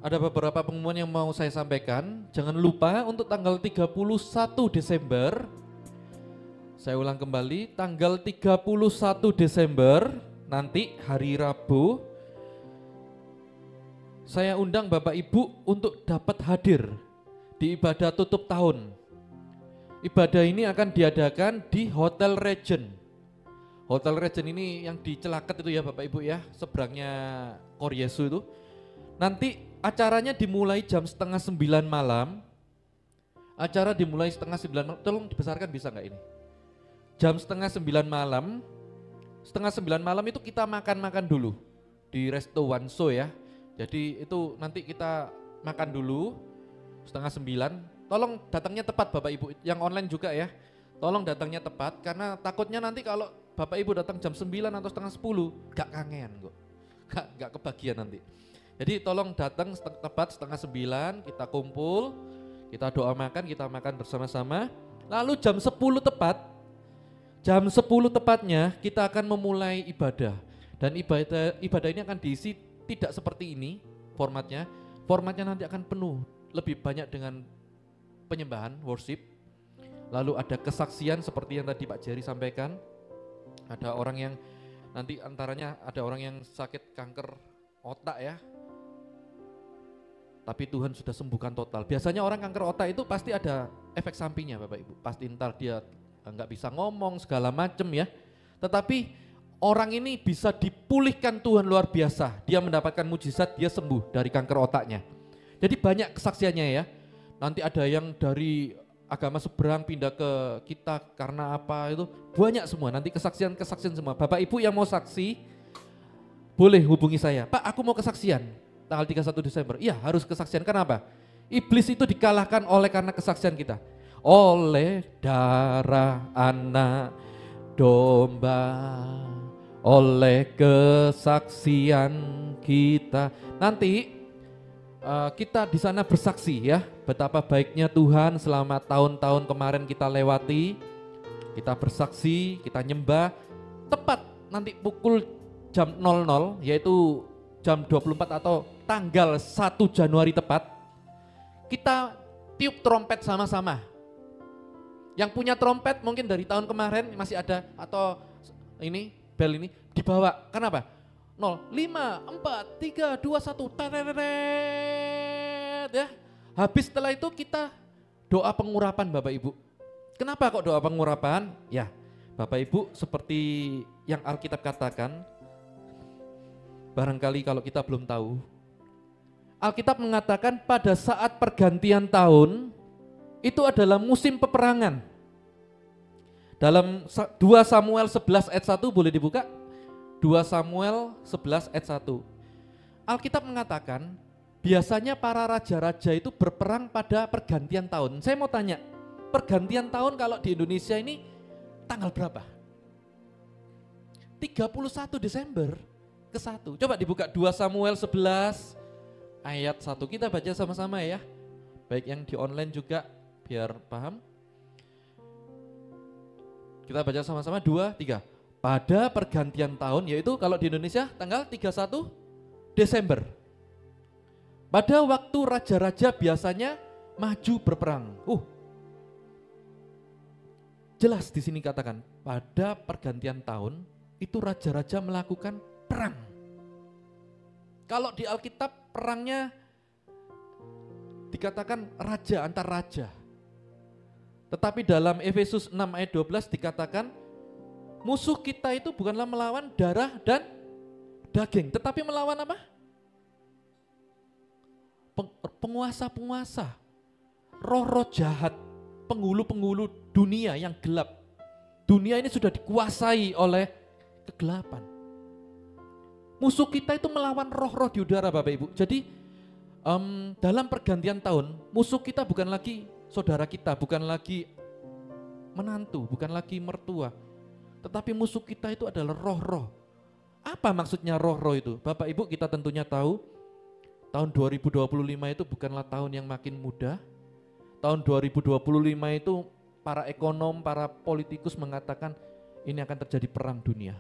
Ada beberapa pengumuman yang mau saya sampaikan. Jangan lupa untuk tanggal 31 Desember, saya ulang kembali, tanggal 31 Desember, nanti hari Rabu, saya undang Bapak Ibu untuk dapat hadir di ibadah tutup tahun. Ibadah ini akan diadakan di Hotel Regent. Hotel Regent ini yang di Celaket itu ya Bapak Ibu ya, seberangnya Koryesu itu. Nanti acaranya dimulai jam 8:30 malam. Acara dimulai 8:30 malam, tolong dibesarkan bisa nggak ini? Jam 8:30 malam, 8:30 malam itu kita makan-makan dulu di Resto Wanso ya. Jadi itu nanti kita makan dulu 8:30. Tolong datangnya tepat Bapak Ibu, yang online juga ya. Tolong datangnya tepat karena takutnya nanti kalau Bapak Ibu datang jam 9 atau 9:30 gak kangen kok. Gak kebagian nanti. Jadi tolong datang tepat 8:30, kita kumpul, kita doa makan, kita makan bersama-sama. Lalu jam 10 tepat, jam 10 tepatnya kita akan memulai ibadah. Dan ibadah ini akan diisi tidak seperti ini formatnya. Formatnya nanti akan penuh, lebih banyak dengan penyembahan, worship. Lalu ada kesaksian seperti yang tadi Pak Jerry sampaikan. Ada orang yang nanti antaranya ada orang yang sakit kanker otak ya. Tapi Tuhan sudah sembuhkan total. Biasanya orang kanker otak itu pasti ada efek sampingnya Bapak Ibu. Pasti ntar dia nggak bisa ngomong segala macem ya. Tetapi orang ini bisa dipulihkan Tuhan luar biasa. Dia mendapatkan mujizat, dia sembuh dari kanker otaknya. Jadi banyak kesaksiannya ya. Nanti ada yang dari agama seberang pindah ke kita karena apa itu. Banyak semua, nanti kesaksian-kesaksian semua. Bapak Ibu yang mau saksi, boleh hubungi saya. Pak aku mau kesaksian. Tanggal 31 Desember, iya harus kesaksian, kenapa? Iblis itu dikalahkan oleh karena kesaksian kita. Oleh darah anak domba, oleh kesaksian kita. Nanti kita di sana bersaksi ya, betapa baiknya Tuhan selama tahun-tahun kemarin kita lewati. Kita bersaksi, kita nyembah, tepat nanti pukul jam 00, yaitu jam 24 atau tanggal 1 Januari tepat, kita tiup trompet sama-sama. Yang punya trompet mungkin dari tahun kemarin masih ada, atau ini bel ini dibawa. Kenapa? 0, 5, 4, 3, 2, 1, tetetet ya. Habis setelah itu kita doa pengurapan Bapak Ibu. Kenapa kok doa pengurapan? Ya, Bapak Ibu seperti yang Alkitab katakan, barangkali kalau kita belum tahu, Alkitab mengatakan pada saat pergantian tahun itu adalah musim peperangan. Dalam 2 Samuel 11 ayat 1 boleh dibuka? 2 Samuel 11 ayat 1. Alkitab mengatakan biasanya para raja-raja itu berperang pada pergantian tahun. Saya mau tanya, pergantian tahun kalau di Indonesia ini tanggal berapa? 31 Desember ke 1. Coba dibuka 2 Samuel 11 ayat 1. Kita baca sama-sama ya. Baik yang di online juga biar paham. Kita baca sama-sama 2, 3. Pada pergantian tahun, yaitu kalau di Indonesia tanggal 31 Desember. Pada waktu raja-raja biasanya maju berperang. Jelas di sini katakan pada pergantian tahun itu raja-raja melakukan perang. Kalau di Alkitab perangnya dikatakan raja antar raja. Tetapi dalam Efesus 6 ayat 12 dikatakan musuh kita itu bukanlah melawan darah dan daging, tetapi melawan apa? Penguasa-penguasa, roh-roh jahat, penghulu-penghulu dunia yang gelap. Dunia ini sudah dikuasai oleh kegelapan. Musuh kita itu melawan roh-roh di udara Bapak Ibu. Jadi dalam pergantian tahun musuh kita bukan lagi saudara kita, bukan lagi menantu, bukan lagi mertua. Tetapi musuh kita itu adalah roh-roh. Apa maksudnya roh-roh itu? Bapak Ibu kita tentunya tahu tahun 2025 itu bukanlah tahun yang makin mudah. Tahun 2025 itu para ekonom, para politikus mengatakan ini akan terjadi perang dunia.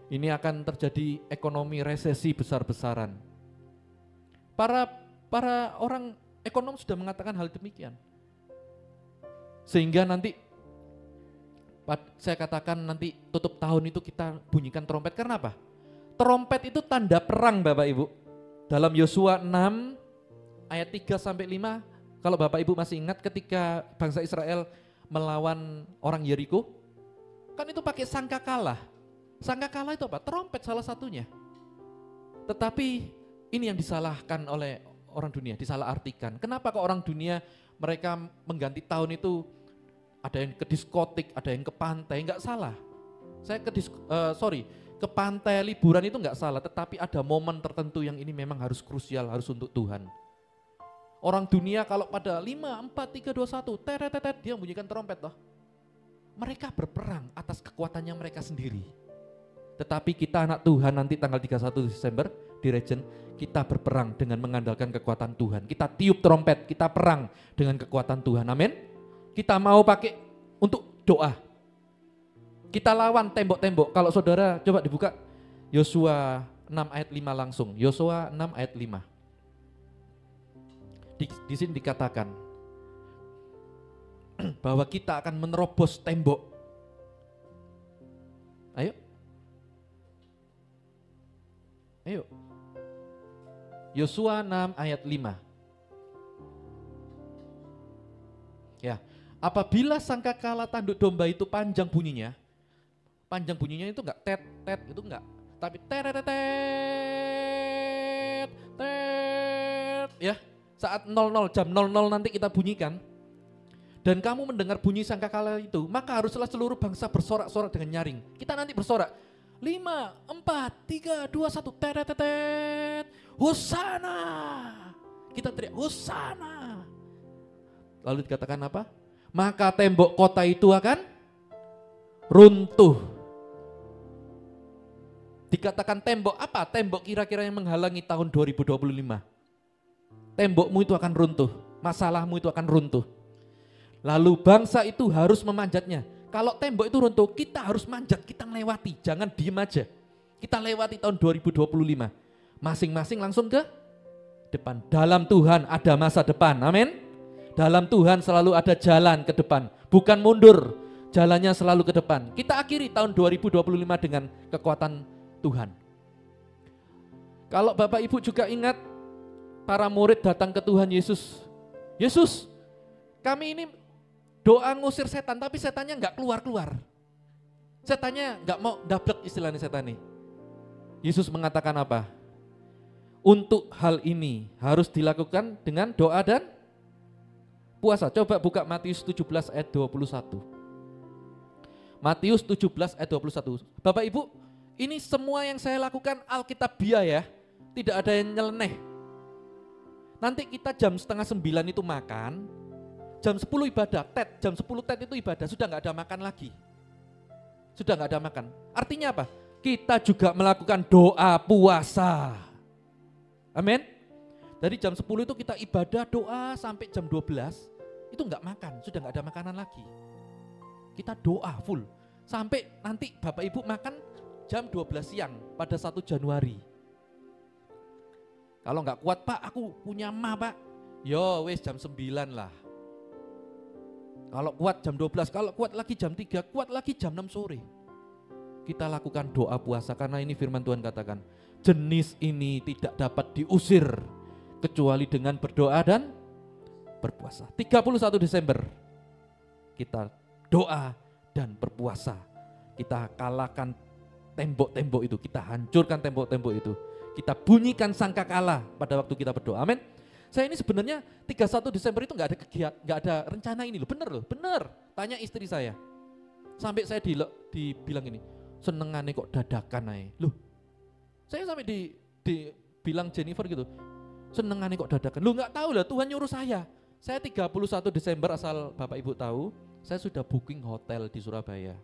Ini akan terjadi ekonomi resesi besar-besaran. Para Para orang ekonom sudah mengatakan hal demikian. Sehingga nanti saya katakan nanti tutup tahun itu kita bunyikan trompet. Karena apa? Trompet itu tanda perang Bapak Ibu. Dalam Yosua 6 ayat 3 sampai 5, kalau Bapak Ibu masih ingat ketika bangsa Israel melawan orang Yeriko, kan itu pakai sangkakala. Sangkakala itu apa? Trompet salah satunya. Tetapi ini yang disalahkan oleh orang dunia, disalahartikan. Kenapa kok orang dunia mereka mengganti tahun itu ada yang ke diskotik, ada yang ke pantai, enggak salah. Saya ke pantai liburan itu enggak salah, tetapi ada momen tertentu yang ini memang harus krusial, harus untuk Tuhan. Orang dunia kalau pada 5, 4, 3, 2, 1, tetetet, dia membunyikan trompet toh. Mereka berperang atas kekuatannya mereka sendiri. Tetapi kita anak Tuhan nanti tanggal 31 Desember di Regen, kita berperang dengan mengandalkan kekuatan Tuhan. Kita tiup trompet, kita perang dengan kekuatan Tuhan, amin. Kita mau pakai untuk doa. Kita lawan tembok-tembok. Kalau saudara coba dibuka Yosua 6 ayat 5 langsung. Yosua 6 ayat 5. Di sini dikatakan bahwa kita akan menerobos tembok. Ayo. Ayo. Yosua 6 ayat 5. Ya, apabila sangkakala tanduk domba itu panjang bunyinya itu enggak tet itu enggak, tapi tet ya. Saat 00 jam 00 nanti kita bunyikan. Dan kamu mendengar bunyi sangkakala itu, maka haruslah seluruh bangsa bersorak-sorak dengan nyaring. Kita nanti bersorak. 5, 4, 3, 2, 1, tetetet, Hosana. Kita teriak, Hosana. Lalu dikatakan apa? Maka tembok kota itu akan runtuh. Dikatakan tembok apa? Tembok kira-kira yang menghalangi tahun 2025. Tembokmu itu akan runtuh, masalahmu itu akan runtuh. Lalu bangsa itu harus memanjatnya. Kalau tembok itu runtuh, kita harus manjat, kita melewati, jangan diem aja. Kita lewati tahun 2025. Masing-masing langsung ke depan. Dalam Tuhan ada masa depan, amin. Dalam Tuhan selalu ada jalan ke depan, bukan mundur, jalannya selalu ke depan. Kita akhiri tahun 2025 dengan kekuatan Tuhan. Kalau Bapak Ibu juga ingat, para murid datang ke Tuhan Yesus. Yesus, kami ini doa ngusir setan, tapi setannya enggak keluar-keluar. Setannya enggak mau dablek istilahnya setan ini. Yesus mengatakan apa? Untuk hal ini harus dilakukan dengan doa dan puasa. Coba buka Matius 17 ayat 21. Matius 17 ayat 21. Bapak Ibu, ini semua yang saya lakukan Alkitabiah ya. Tidak ada yang nyeleneh. Nanti kita jam 8:30 itu makan, jam 10 ibadah, jam 10 itu ibadah, sudah enggak ada makan lagi. Sudah enggak ada makan. Artinya apa? Kita juga melakukan doa puasa. Amin. Dari jam 10 itu kita ibadah doa sampai jam 12, itu enggak makan, sudah enggak ada makanan lagi. Kita doa full. Sampai nanti Bapak Ibu makan jam 12 siang pada 1 Januari. Kalau enggak kuat Pak, aku punya mah Pak. Yo wes jam 9 lah. Kalau kuat jam 12, kalau kuat lagi jam 3, kuat lagi jam 6 sore. Kita lakukan doa puasa karena ini firman Tuhan katakan, jenis ini tidak dapat diusir kecuali dengan berdoa dan berpuasa. 31 Desember kita doa dan berpuasa. Kita kalahkan tembok-tembok itu, kita hancurkan tembok-tembok itu. Kita bunyikan sangkakala pada waktu kita berdoa. Amin. Saya ini sebenarnya 31 Desember itu enggak ada kegiatan, enggak ada rencana ini loh. Bener. Tanya istri saya. Sampai saya dibilang ini, senengane kok dadakan aja. Loh, saya sampai dibilang Jennifer gitu, senengane kok dadakan. Loh enggak tahu lah, Tuhan nyuruh saya. Saya 31 Desember asal Bapak Ibu tahu, saya sudah booking hotel di Surabaya.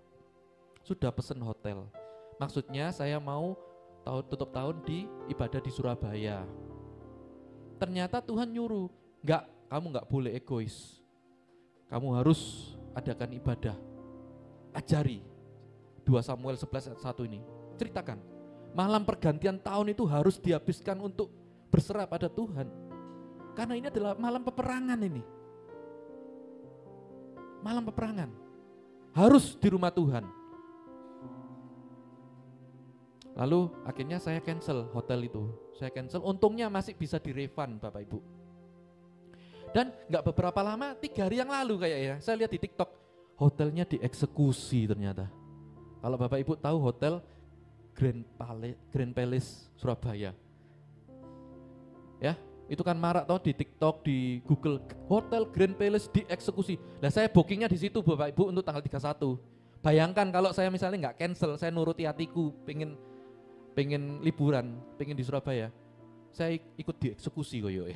Sudah pesen hotel. Maksudnya saya mau tutup tahun di ibadah di Surabaya. Ternyata Tuhan nyuruh, kamu enggak boleh egois. Kamu harus adakan ibadah. Ajari. 2 Samuel 11 ayat 1 ini. Ceritakan. Malam pergantian tahun itu harus dihabiskan untuk berserah pada Tuhan. Karena ini adalah malam peperangan ini. Malam peperangan. Harus di rumah Tuhan. Lalu akhirnya saya cancel hotel itu. Saya cancel, untungnya masih bisa direfund Bapak Ibu. Dan gak beberapa lama, 3 hari yang lalu kayaknya, saya lihat di TikTok, hotelnya dieksekusi ternyata. Kalau Bapak Ibu tahu hotel Grand Palace Surabaya. Ya, itu kan marak toh di TikTok, di Google, hotel Grand Palace dieksekusi. Nah saya bookingnya di situ Bapak Ibu untuk tanggal 31. Bayangkan kalau saya misalnya nggak cancel, saya nuruti hatiku, pengen liburan, pengen di Surabaya, saya ikut dieksekusi koyo.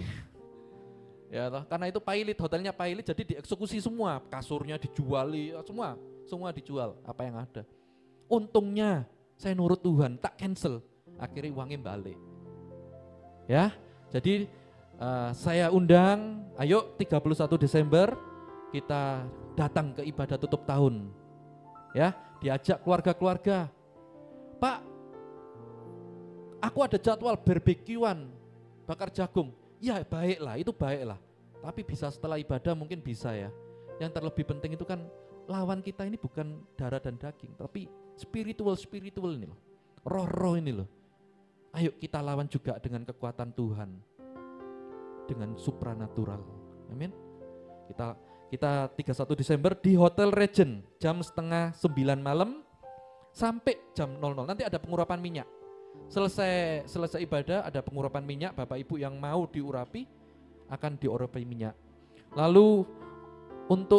Ya toh, karena itu pilot, hotelnya pilot, jadi dieksekusi semua, kasurnya dijual, semua dijual, apa yang ada. Untungnya saya nurut Tuhan, tak cancel, akhirnya uangnya balik. Ya, jadi saya undang, ayo 31 Desember kita datang ke ibadah tutup tahun. Ya, diajak keluarga-keluarga. Pak, aku ada jadwal barbekyuan, bakar jagung. Ya baiklah, itu baiklah. Tapi bisa setelah ibadah mungkin bisa ya. Yang terlebih penting itu kan lawan kita ini bukan darah dan daging, tapi spiritual ini loh. Roh-roh ini loh. Ayo kita lawan juga dengan kekuatan Tuhan. Dengan supranatural. Amin. Kita 31 Desember di Hotel Regent jam 8:30 malam sampai jam 00. Nanti ada pengurapan minyak. Selesai ibadah ada pengurapan minyak, Bapak Ibu yang mau diurapi akan diurapi minyak. Lalu untuk